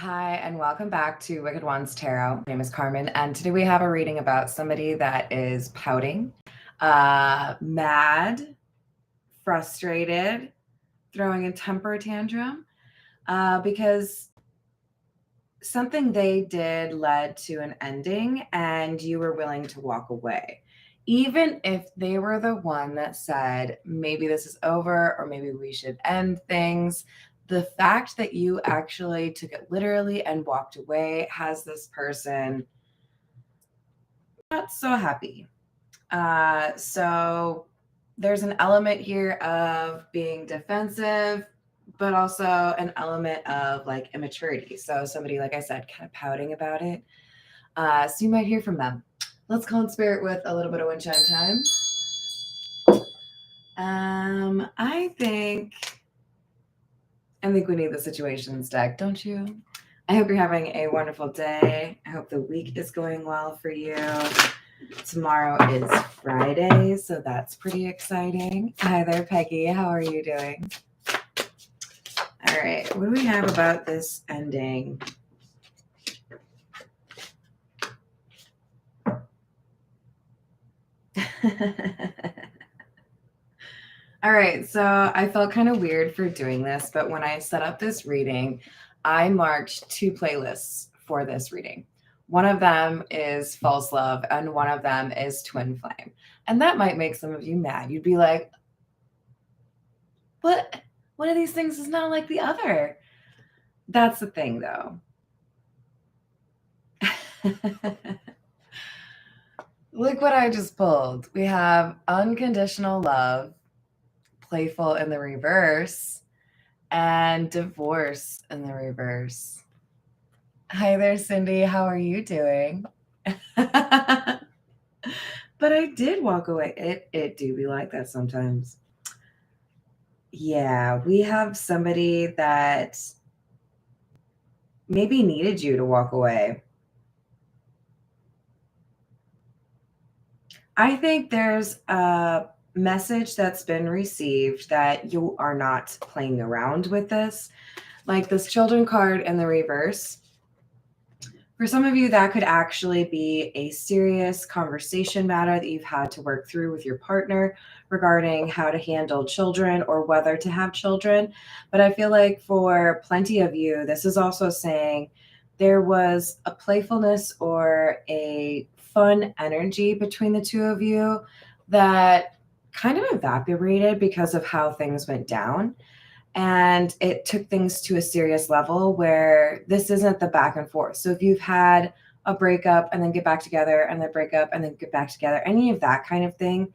Hi, and welcome back to Wicked Ones Tarot. My name is Carmen, and today we have a reading about somebody that is pouting, mad, frustrated, throwing a temper tantrum, because something they did led to an ending and you were willing to walk away. Even if they were the one that said, maybe this is over or maybe we should end things, the fact that you actually took it literally and walked away has this person not so happy. So there's an element here of being defensive, but also an element of like immaturity. So somebody, like I said, kind of pouting about it. So you might hear from them. Let's call in spirit with a little bit of wind chime time. I think we need the situations deck, don't you? I hope you're having a wonderful day. I hope the week is going well for you. Tomorrow is Friday, so that's pretty exciting. Hi there, Peggy. How are you doing? All right, what do we have about this ending? All right, so I felt kind of weird for doing this, but when I set up this reading, I marked two playlists for this reading. One of them is False Love, and one of them is Twin Flame. And that might make some of you mad. You'd be like, but one of these things is not like the other. That's the thing, though. Look what I just pulled. We have unconditional love, playful in the reverse, and divorce in the reverse. Hi there, Cindy. How are you doing? But I did walk away. It do be like that sometimes. Yeah, we have somebody that maybe needed you to walk away. I think there's a message that's been received that you are not playing around with this. Like this children card in the reverse. For some of you, that could actually be a serious conversation matter that you've had to work through with your partner regarding how to handle children or whether to have children. But I feel like for plenty of you, this is also saying there was a playfulness or a fun energy between the two of you that kind of evaporated because of how things went down. And it took things to a serious level where this isn't the back and forth. So if you've had a breakup and then get back together and then break up and then get back together, any of that kind of thing,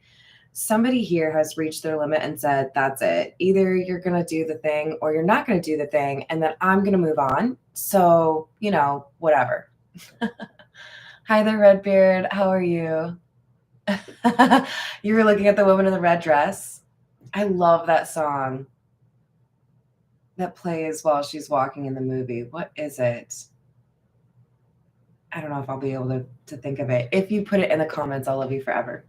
somebody here has reached their limit and said, that's it. Either you're going to do the thing or you're not going to do the thing, and then I'm going to move on. So, whatever. Hi there, Redbeard. How are you? You were looking at the woman in the red dress. I love that song that plays while she's walking in the movie. What is it? I don't know if I'll be able to think of it. If you put it in the comments, I'll love you forever.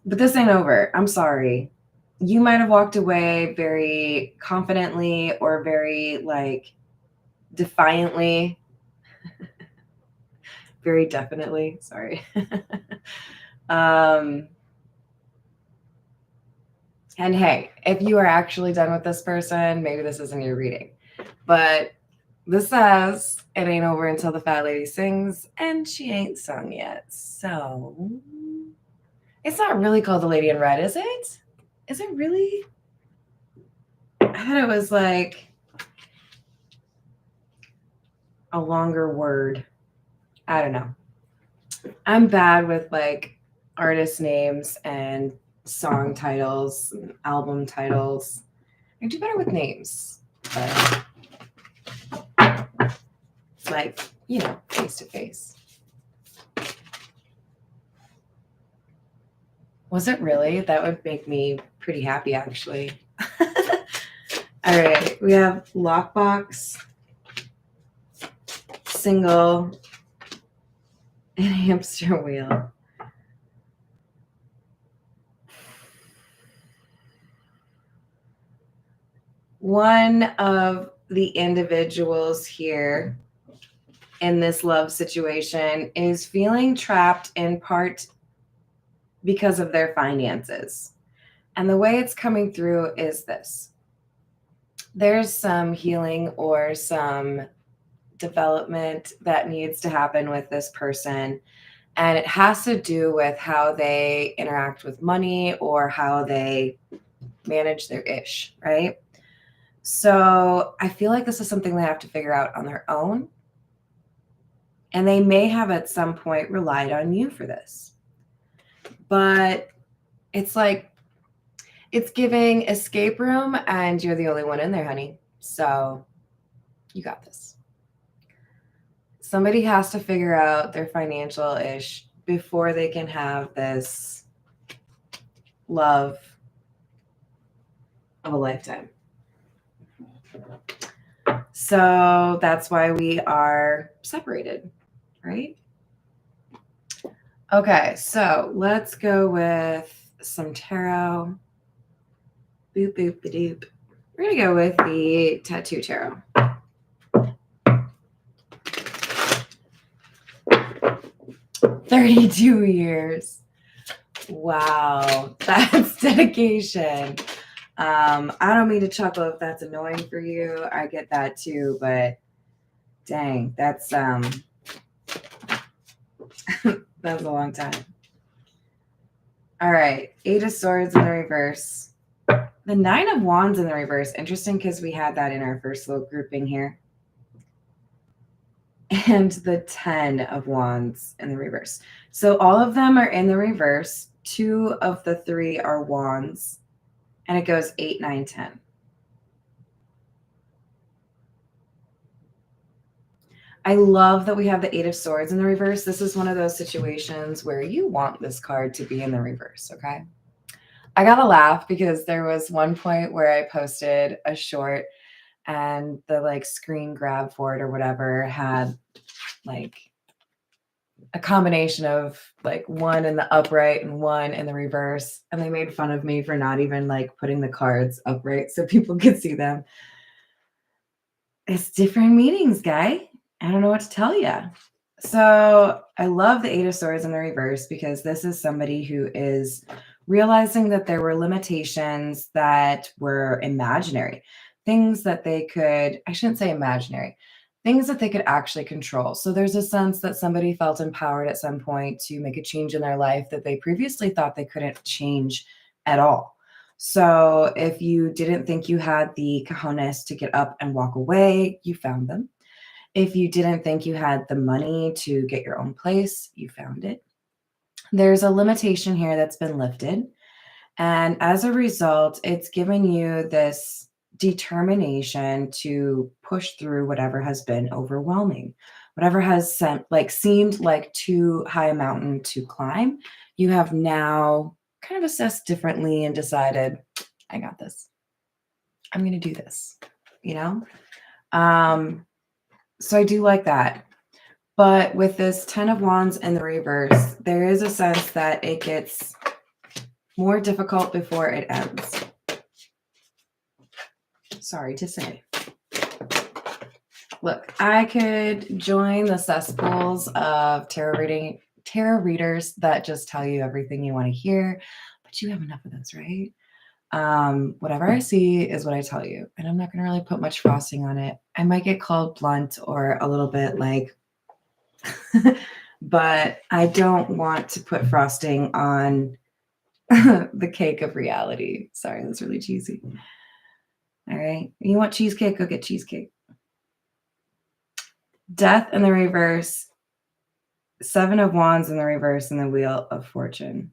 But this ain't over. I'm sorry. You might have walked away very confidently or very defiantly. Very definitely. Sorry. And hey, if you are actually done with this person, maybe this isn't your reading. But this says it ain't over until the fat lady sings, and she ain't sung yet. So it's not really called The Lady in Red, is it? Is it really? I thought it was like a longer word. I don't know. I'm bad with artist names and song titles, and album titles. I do better with names, but face to face. Was it really? That would make me pretty happy, actually. All right, we have lockbox, single, and hamster wheel. One of the individuals here in this love situation is feeling trapped in part because of their finances. And the way it's coming through is this. There's some healing or some development that needs to happen with this person. And it has to do with how they interact with money or how they manage their ish, right? So I feel like this is something they have to figure out on their own. And they may have at some point relied on you for this. But it's like, it's giving escape room and you're the only one in there, honey. So you got this. Somebody has to figure out their financial ish before they can have this love of a lifetime. So that's why we are separated, right? Okay, so let's go with some tarot. Boop, boop, doop. We're going to go with the Tattoo Tarot. "32 years. Wow, that's dedication. I don't mean to chuckle if that's annoying for you. I get that too, but dang, that's that's a long time. All right, 8 of Swords in the reverse. The 9 of Wands in the reverse. Interesting because we had that in our first little grouping here. And the 10 of Wands in the reverse. So all of them are in the reverse. 2 of the 3 are Wands. And it goes 8, 9, 10. I love that we have the 8 of Swords in the reverse. This is one of those situations where you want this card to be in the reverse, okay? I got to laugh because there was one point where I posted a short and the like screen grab for it or whatever had like a combination of like one in the upright and one in the reverse. And they made fun of me for not even like putting the cards upright so people could see them. It's different meanings, guy. I don't know what to tell you. So I love the 8 of Swords in the reverse because this is somebody who is realizing that there were limitations that were imaginary, things that they could, I shouldn't say imaginary, things that they could actually control. So there's a sense that somebody felt empowered at some point to make a change in their life that they previously thought they couldn't change at all. So if you didn't think you had the cojones to get up and walk away, you found them. If you didn't think you had the money to get your own place, you found it. There's a limitation here that's been lifted. And as a result, it's given you this determination to push through whatever has been overwhelming, whatever has seemed like too high a mountain to climb. You have now kind of assessed differently and decided, I got this. I'm going to do this, you know? So I do like that. But with this 10 of Wands in the reverse, there is a sense that it gets more difficult before it ends. Sorry to say. Look, I could join the cesspools of tarot readers that just tell you everything you want to hear, but you have enough of those, right? Whatever I see is what I tell you, and I'm not going to really put much frosting on it. I might get called blunt or a little bit like, but I don't want to put frosting on the cake of reality. Sorry, that's really cheesy. All right. You want cheesecake? Go get cheesecake. Death in the reverse. 7 of Wands in the reverse and the Wheel of Fortune.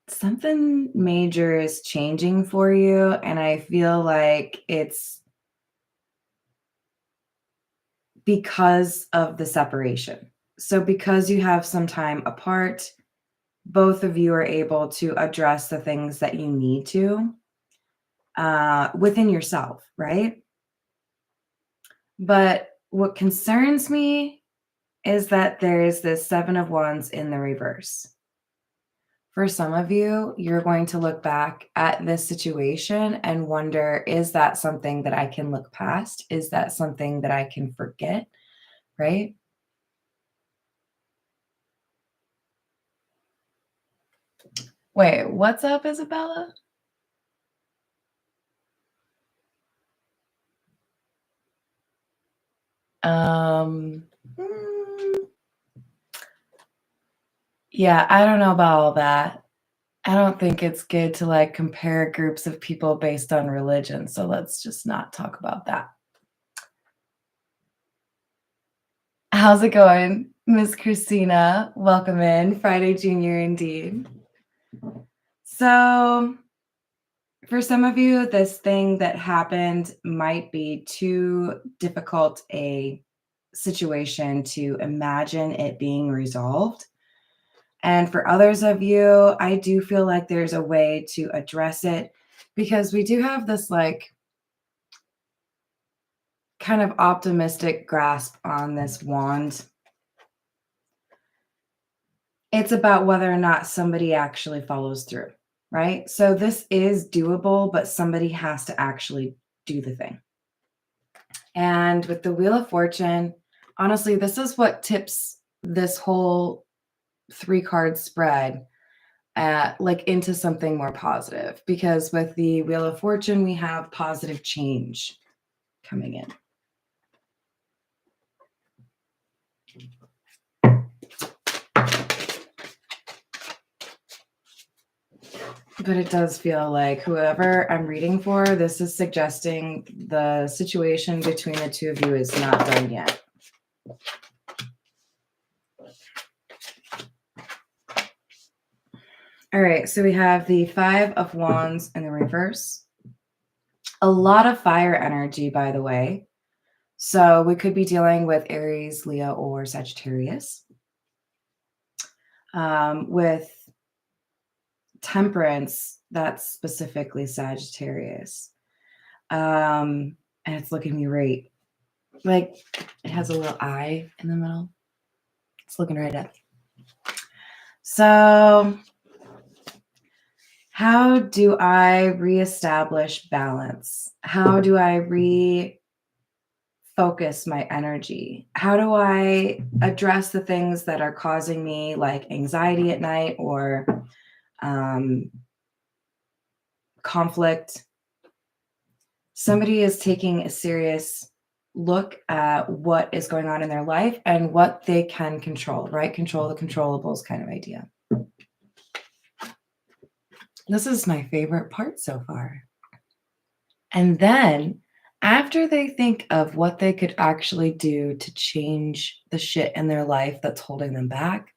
Something major is changing for you, and I feel like it's because of the separation. So because you have some time apart, both of you are able to address the things that you need to within yourself, right? But what concerns me is that there is this 7 of Wands in the reverse. For some of you, you're going to look back at this situation and wonder, is that something that I can look past? Is that something that I can forget? Right? Wait, what's up, Isabella? Um, yeah, I don't know about all that. I don't think it's good to like compare groups of people based on religion. So let's just not talk about that. How's it going, Miss Christina? Welcome in. Friday Junior indeed. So for some of you, this thing that happened might be too difficult a situation to imagine it being resolved. And for others of you, I do feel like there's a way to address it because we do have this like kind of optimistic grasp on this wand. It's about whether or not somebody actually follows through, right? So this is doable, but somebody has to actually do the thing. And with the Wheel of Fortune, honestly, this is what tips this whole 3-card spread like into something more positive, because with the Wheel of Fortune, we have positive change coming in. But it does feel like whoever I'm reading for, this is suggesting the situation between the two of you is not done yet. All right, so we have the 5 of Wands in the reverse. A lot of fire energy, by the way. So we could be dealing with Aries, Leo, or Sagittarius. With Temperance, that's specifically Sagittarius. And it's looking me right. Like, it has a little eye in the middle. It's looking right at me. So how do I reestablish balance? How do I refocus my energy? How do I address the things that are causing me like anxiety at night or conflict? Somebody is taking a serious look at what is going on in their life and what they can control, right? Control the controllables kind of idea. This is my favorite part so far. And then after they think of what they could actually do to change the shit in their life that's holding them back,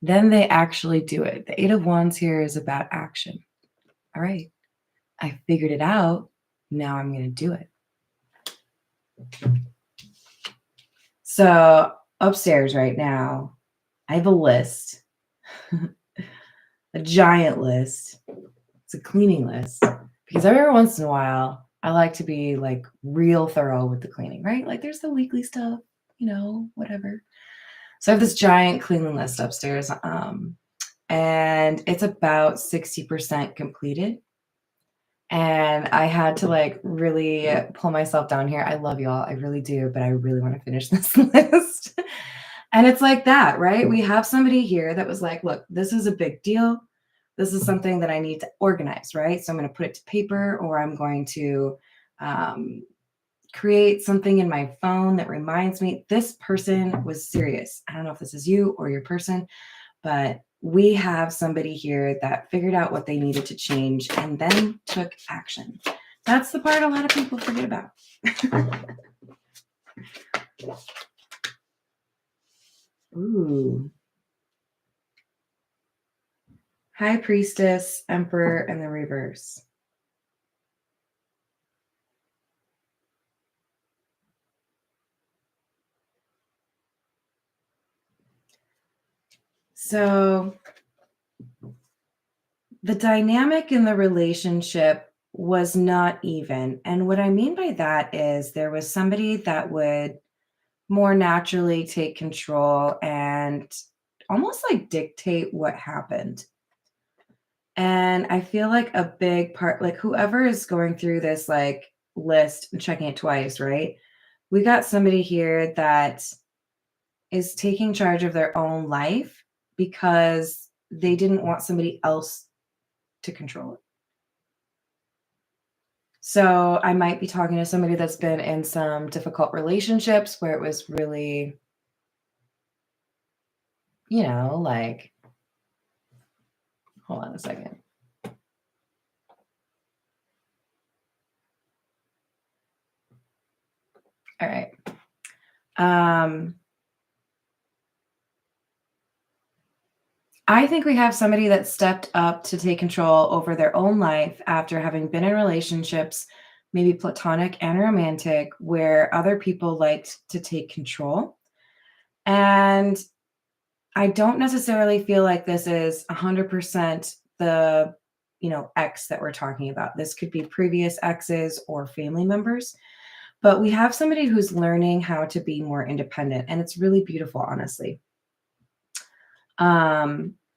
then they actually do it. The 8 of Wands here is about action. All right, I figured it out. Now I'm going to do it. So upstairs right now, I have a list, a giant list. It's a cleaning list because every once in a while, I like to be like real thorough with the cleaning, right? Like there's the weekly stuff, you know, whatever. So I have this giant cleaning list upstairs, and it's about 60% completed. And I had to like really pull myself down here. I love y'all. I really do, but I really want to finish this list. And it's like that, right? We have somebody here that was like, look, this is a big deal. This is something that I need to organize, right? So I'm going to put it to paper, or I'm going to create something in my phone that reminds me this person was serious. I don't know if this is you or your person, but we have somebody here that figured out what they needed to change and then took action. That's the part a lot of people forget about. Ooh. High Priestess, Emperor, and the reverse. So the dynamic in the relationship was not even. And what I mean by that is there was somebody that would more naturally take control and almost like dictate what happened. And I feel like a big part, like whoever is going through this like list and checking it twice, right? We got somebody here that is taking charge of their own life because they didn't want somebody else to control it. So I might be talking to somebody that's been in some difficult relationships where it was really, like, hold on a second. All right. I think we have somebody that stepped up to take control over their own life after having been in relationships, maybe platonic and romantic, where other people liked to take control. And I don't necessarily feel like this is 100% the, ex that we're talking about. This could be previous exes or family members, but we have somebody who's learning how to be more independent, and it's really beautiful, honestly.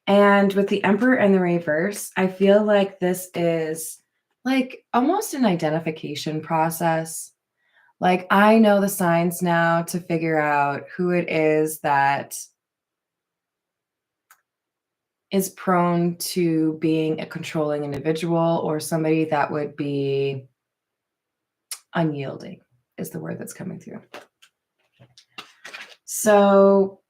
And with the Emperor and the reverse, I feel like this is like almost an identification process. Like I know the signs now to figure out who it is that is prone to being a controlling individual or somebody that would be unyielding is the word that's coming through. So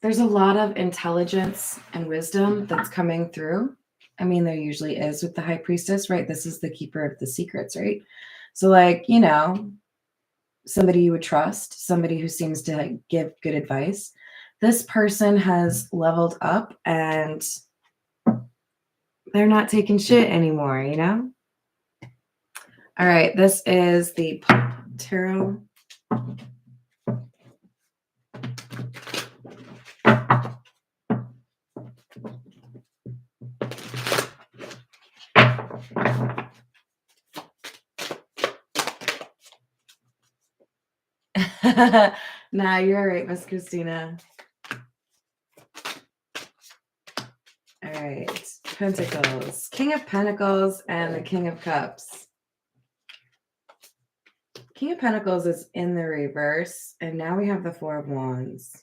there's a lot of intelligence and wisdom that's coming through. I mean, there usually is with the high priestess, right? This is the keeper of the secrets, right? So, like, somebody you would trust, somebody who seems to give good advice. This person has leveled up and they're not taking shit anymore, All right, this is the Tarot. Nah, you're right, Miss Christina. All right, Pentacles, King of Pentacles and the King of Cups. King of Pentacles is in the reverse, and now we have the Four of Wands.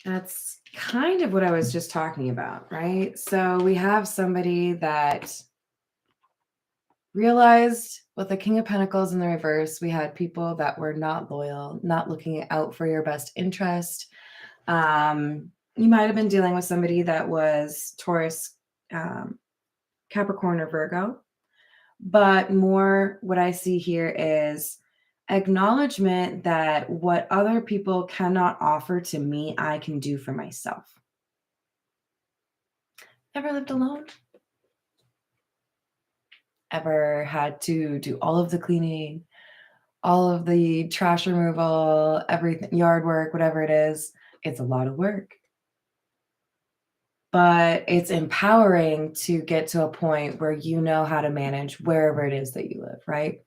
That's kind of what I was just talking about, right? So we have somebody that realized with the King of Pentacles in the reverse, we had people that were not loyal, not looking out for your best interest. You might have been dealing with somebody that was Taurus, Capricorn, or Virgo. But more what I see here is acknowledgement that what other people cannot offer to me, I can do for myself. Ever lived alone? Ever had to do all of the cleaning, all of the trash removal, everything, yard work, whatever it is? It's a lot of work. But it's empowering to get to a point where you know how to manage wherever it is that you live, right?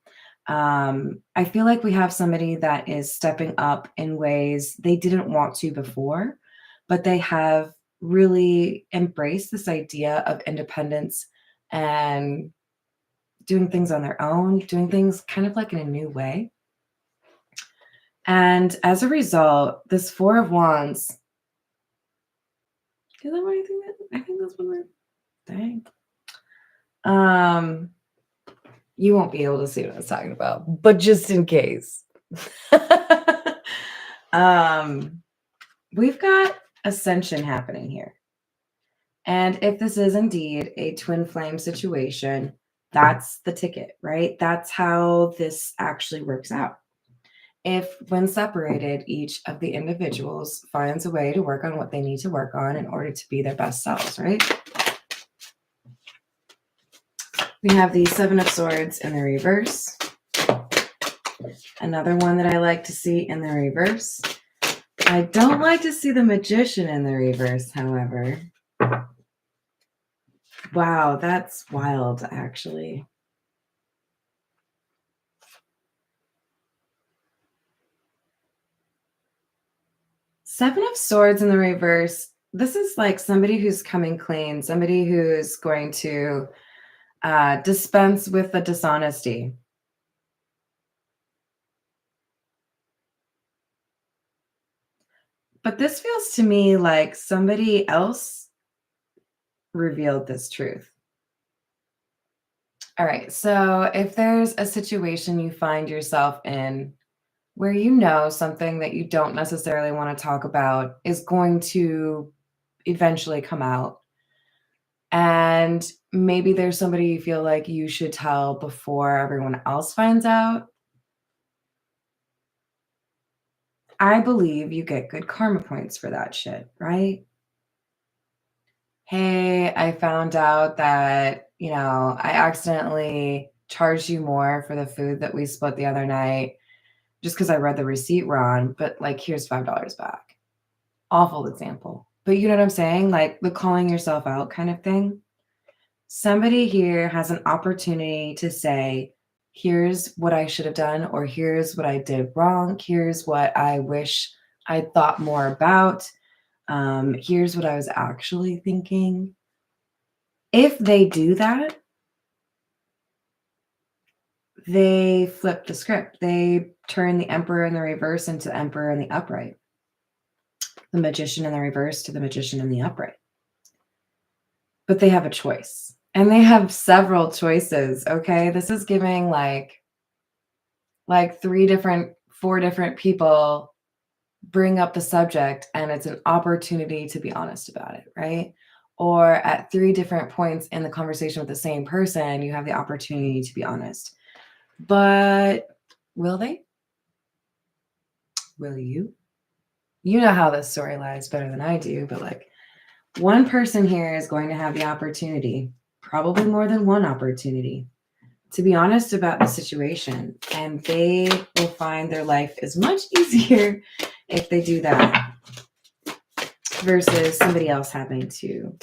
I feel like we have somebody that is stepping up in ways they didn't want to before, but they have really embraced this idea of independence and doing things on their own, doing things kind of like in a new way. And as a result, this Four of Wands, is that what I think? I think that's what dang. You won't be able to see what I was talking about, but just in case. We've got ascension happening here. And if this is indeed a twin flame situation, that's the ticket, right? That's how this actually works out. If, when separated, each of the individuals finds a way to work on what they need to work on in order to be their best selves, right? We have the Seven of Swords in the reverse. Another one that I like to see in the reverse. I don't like to see the Magician in the reverse, however. Wow, that's wild, actually. Seven of Swords in the reverse. This is like somebody who's coming clean, somebody who's going to dispense with the dishonesty. But this feels to me like somebody else revealed this truth. All right. So if there's a situation you find yourself in where you know something that you don't necessarily want to talk about is going to eventually come out, and maybe there's somebody you feel like you should tell before everyone else finds out, I believe you get good karma points for that shit, right? Hey, I found out that, I accidentally charged you more for the food that we split the other night just because I read the receipt wrong, but like, here's $5 back. Awful example. But you know what I'm saying? Like the calling yourself out kind of thing. Somebody here has an opportunity to say, here's what I should have done, or here's what I did wrong. Here's what I wish I thought more about. Here's what I was actually thinking. If they do that, they flip the script. They turn the Emperor in the reverse into the Emperor in the upright. The Magician in the reverse to the Magician in the upright. But they have a choice. And they have several choices, okay? This is giving like 4 different people bring up the subject, and it's an opportunity to be honest about it, right? Or at 3 different points in the conversation with the same person, you have the opportunity to be honest. But will they? Will you? You know how this story lies better than I do, but like one person here is going to have the opportunity, probably more than one opportunity, to be honest about the situation. And they will find their life is much easier if they do that versus somebody else having to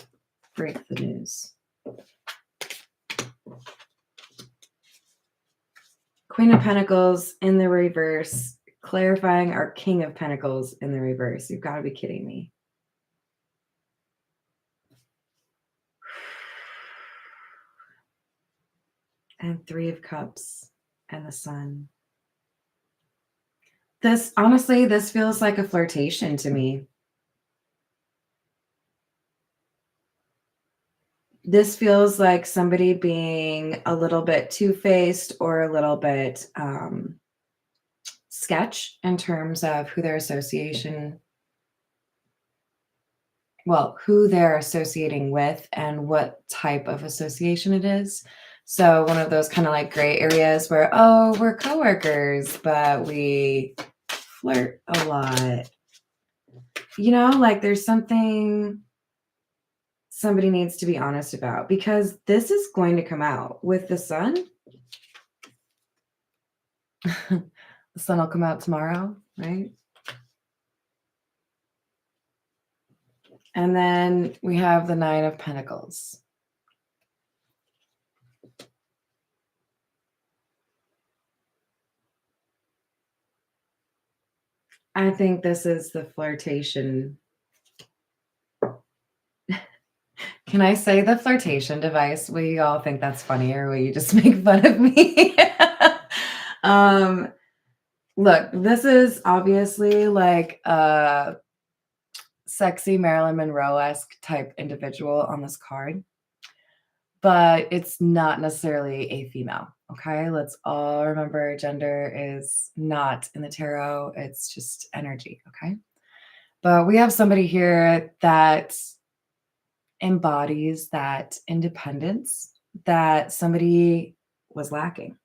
break the news. Queen of Pentacles in the reverse, clarifying our King of Pentacles in the reverse. You've got to be kidding me. And 3 of Cups and the Sun. This, honestly, this feels like a flirtation to me. This feels like somebody being a little bit two-faced or a little bit sketch in terms of who they're associating with and what type of association it is. So one of those kind of like gray areas where, oh, we're coworkers, but we flirt a lot. Like there's something somebody needs to be honest about, because this is going to come out with the Sun. The Sun will come out tomorrow, right? And then we have the 9 of Pentacles. I think this is the flirtation. Can I say the flirtation device? Will you all think that's funny, or will you just make fun of me? Look, this is obviously like a sexy Marilyn Monroe-esque type individual on this card, but it's not necessarily a female. Okay, let's all remember gender is not in the tarot. It's just energy. Okay, but we have somebody here that embodies that independence that somebody was lacking.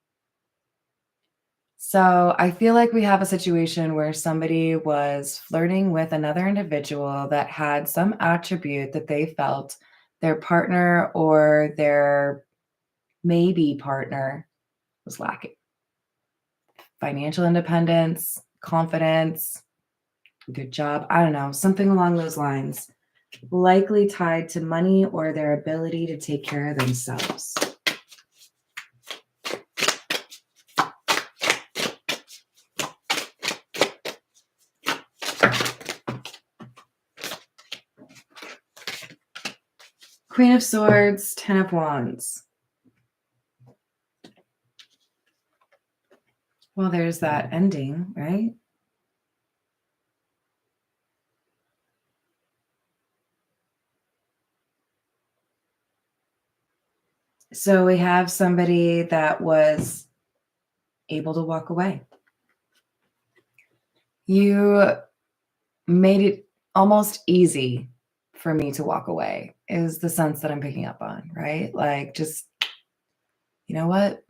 So I feel like we have a situation where somebody was flirting with another individual that had some attribute that they felt their partner or their maybe partner was lacking. Financial independence, confidence, good job. I don't know, something along those lines. Likely tied to money or their ability to take care of themselves. Queen of Swords, Ten of Wands. Well, there's that ending, right? So we have somebody that was able to walk away. You made it almost easy for me to walk away, is the sense that I'm picking up on, right? Like, just, you know what?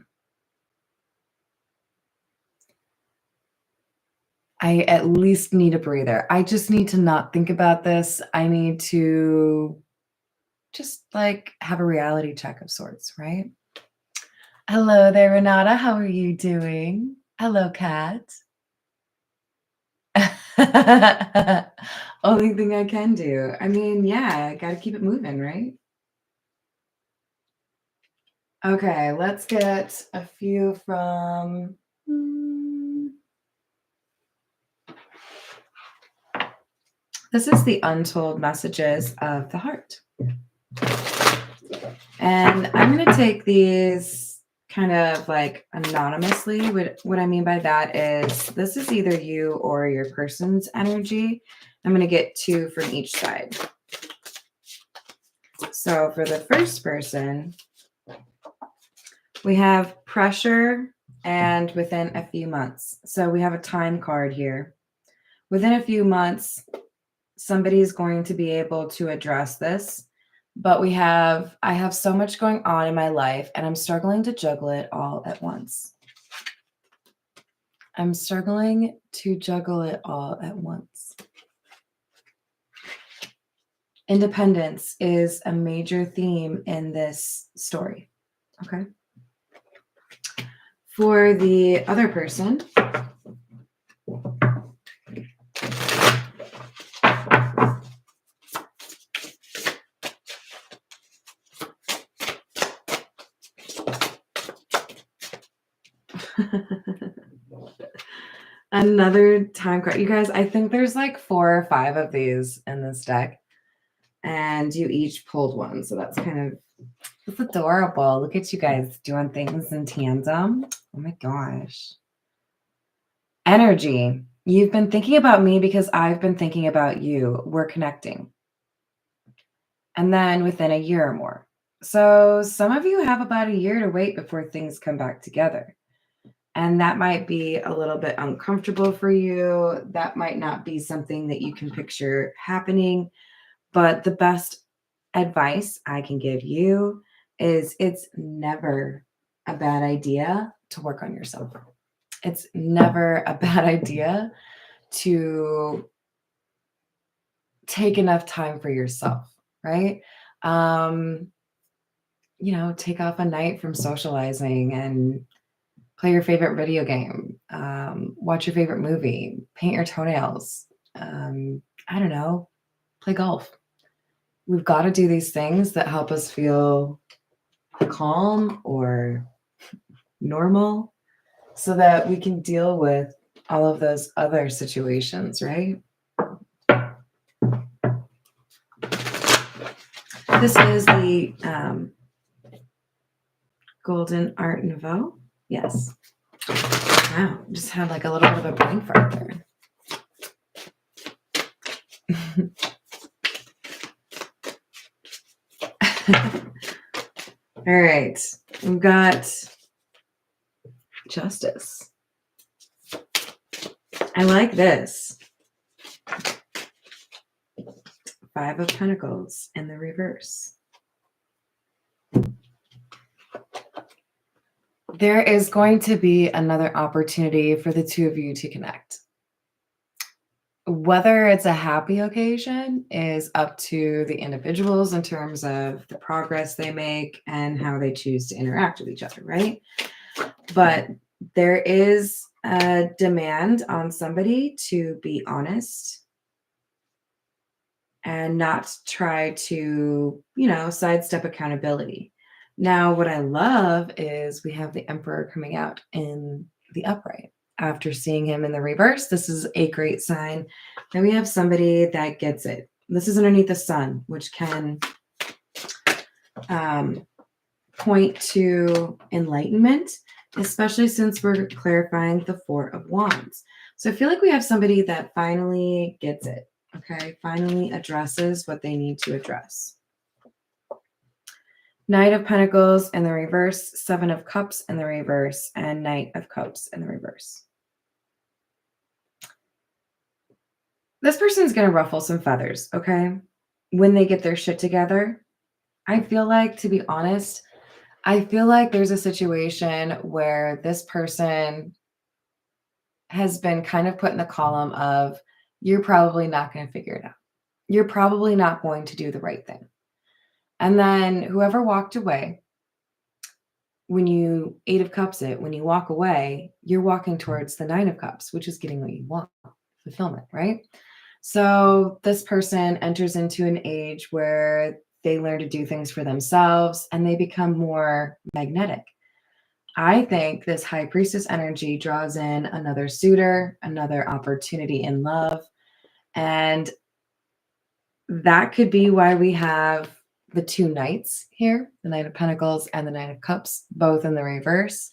I at least need a breather. I just need to not think about this. I need to just like have a reality check of sorts, right? Hello there, Renata. How are you doing? Hello, Kat. Only thing I can do. I mean, yeah, got to keep it moving, right? Okay, let's get a few from. This is the untold messages of the heart. And I'm going to take these kind of like anonymously. What I mean by that is this is either you or your person's energy. I'm going to get 2 from each side. So for the first person, we have pressure and within a few months. So we have a time card here. Within a few months, somebody is going to be able to address this. But I have so much going on in my life and I'm struggling to juggle it all at once. I'm struggling to juggle it all at once. Independence is a major theme in this story. Okay. For the other person, another time card. You guys, I think there's like 4 or 5 of these in this deck, and you each pulled one. So that's it's adorable. Look at you guys doing things in tandem. Oh my gosh. Energy. You've been thinking about me because I've been thinking about you. We're connecting. And then within a year or more. So some of you have about a year to wait before things come back together. And that might be a little bit uncomfortable for you. That might not be something that you can picture happening. But the best advice I can give you is it's never a bad idea to work on yourself. It's never a bad idea to take enough time for yourself, right? Take off a night from socializing and play your favorite video game, watch your favorite movie, paint your toenails, I don't know, play golf. We've got to do these things that help us feel calm or normal so that we can deal with all of those other situations, right? This is the Golden Art Nouveau. Yes. Wow, just had like a little bit of a brain fart there. All right, we've got Justice. I like this. 5 of Pentacles in the reverse. There is going to be another opportunity for the 2 of you to connect. Whether it's a happy occasion is up to the individuals in terms of the progress they make and how they choose to interact with each other, right? But there is a demand on somebody to be honest and not try to, sidestep accountability. Now, what I love is we have the Emperor coming out in the upright. After seeing him in the reverse, this is a great sign that we have somebody that gets it. This is underneath the sun, which can point to enlightenment, especially since we're clarifying the Four of Wands. So I feel like we have somebody that finally gets it, okay? Finally addresses what they need to address. Knight of Pentacles in the reverse, Seven of Cups in the reverse, and Knight of Cups in the reverse. This person's going to ruffle some feathers, okay? When they get their shit together. I feel like, to be honest, I feel like there's a situation where this person has been kind of put in the column of, you're probably not going to figure it out. You're probably not going to do the right thing. And then whoever walked away, when you Eight of Cups it, when you walk away, you're walking towards the Nine of Cups, which is getting what you want, fulfillment, right? So this person enters into an age where they learn to do things for themselves and they become more magnetic. I think this High Priestess energy draws in another suitor, another opportunity in love. And that could be why we have the two knights here, the Knight of Pentacles and the Knight of Cups, both in the reverse.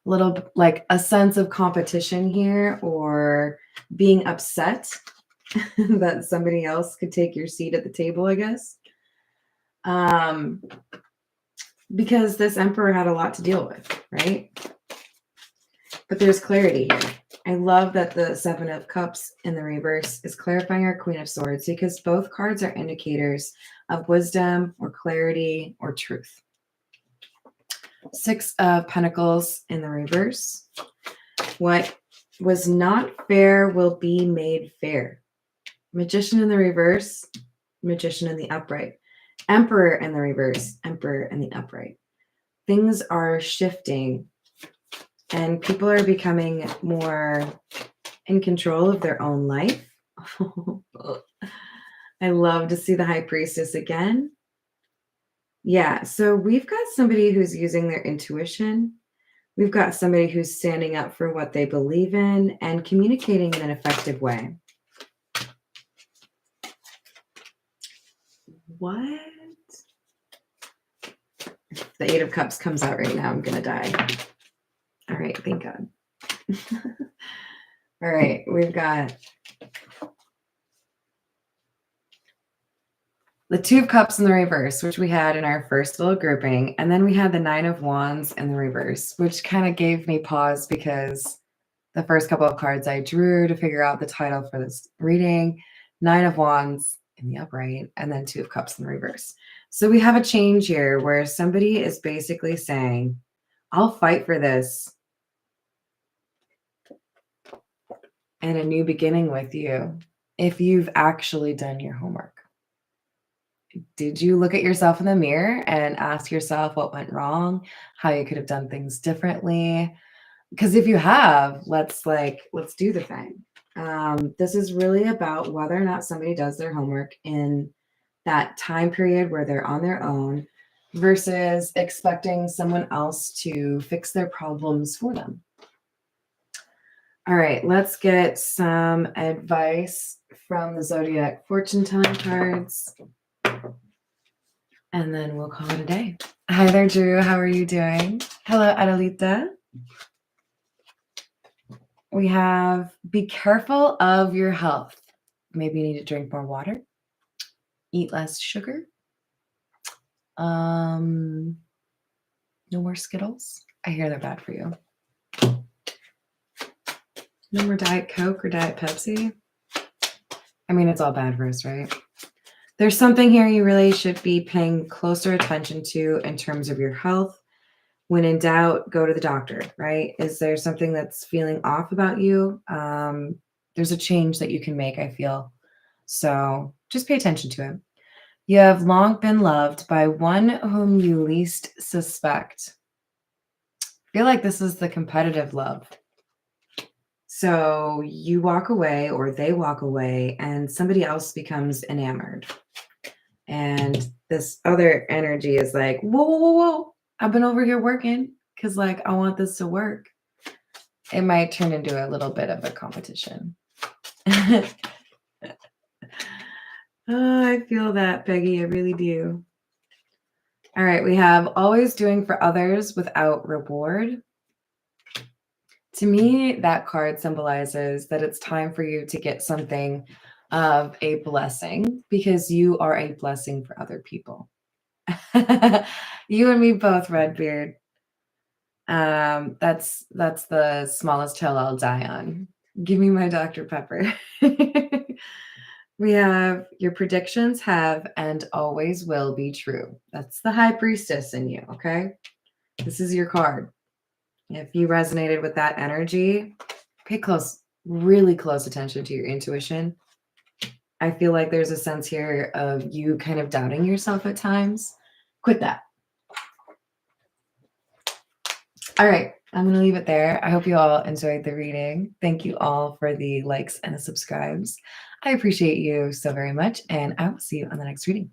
A little like a sense of competition here, or being upset that somebody else could take your seat at the table, I guess. Because this Emperor had a lot to deal with, right? But there's clarity here. I love that the Seven of Cups in the reverse is clarifying our Queen of Swords, because both cards are indicators of wisdom or clarity or truth. Six of Pentacles in the reverse. What was not fair will be made fair. Magician in the reverse, Magician in the upright. Emperor in the reverse, Emperor in the upright. Things are shifting and people are becoming more in control of their own life. I love to see the High Priestess again. Yeah, so we've got somebody who's using their intuition. We've got somebody who's standing up for what they believe in and communicating in an effective way. What? If the Eight of Cups comes out right now, I'm going to die. All right, thank God. All right, we've got the Two of Cups in the reverse, which we had in our first little grouping. And then we had the Nine of Wands in the reverse, which kind of gave me pause because the first couple of cards I drew to figure out the title for this reading, Nine of Wands in the upright, and then Two of Cups in the reverse. So we have a change here where somebody is basically saying, I'll fight for this and a new beginning with you if you've actually done your homework. Did you look at yourself in the mirror and ask yourself what went wrong, how you could have done things differently? Because if you have, let's do the thing. This is really about whether or not somebody does their homework in that time period where they're on their own versus expecting someone else to fix their problems for them. All right, let's get some advice from the Zodiac fortune telling cards. And then we'll call it a day. Hi there, Drew. How are you doing? Hello, Adelita. We have, be careful of your health. Maybe you need to drink more water. Eat less sugar. No more Skittles. I hear they're bad for you. No more Diet Coke or Diet Pepsi. I mean, it's all bad for us, right? There's something here you really should be paying closer attention to in terms of your health. When in doubt, go to the doctor, right? Is there something that's feeling off about you? There's a change that you can make, I feel. So just pay attention to it. You have long been loved by one whom you least suspect. I feel like this is the competitive love. So you walk away or they walk away and somebody else becomes enamored. And this other energy is like, whoa, whoa, whoa, whoa. I've been over here working because like, I want this to work. It might turn into a little bit of a competition. Oh, I feel that, Peggy. I really do. All right, we have always doing for others without reward. To me, that card symbolizes that it's time for you to get something of a blessing because you are a blessing for other people. You and me both, Redbeard. That's the smallest hill I'll die on. Give me my Dr. Pepper. We have your predictions have and always will be true. That's the High Priestess in you, okay? This is your card. If you resonated with that energy, pay close, really close attention to your intuition. I feel like there's a sense here of you kind of doubting yourself at times. Quit that. All right, I'm going to leave it there. I hope you all enjoyed the reading. Thank you all for the likes and the subscribes. I appreciate you so very much, and I will see you on the next reading.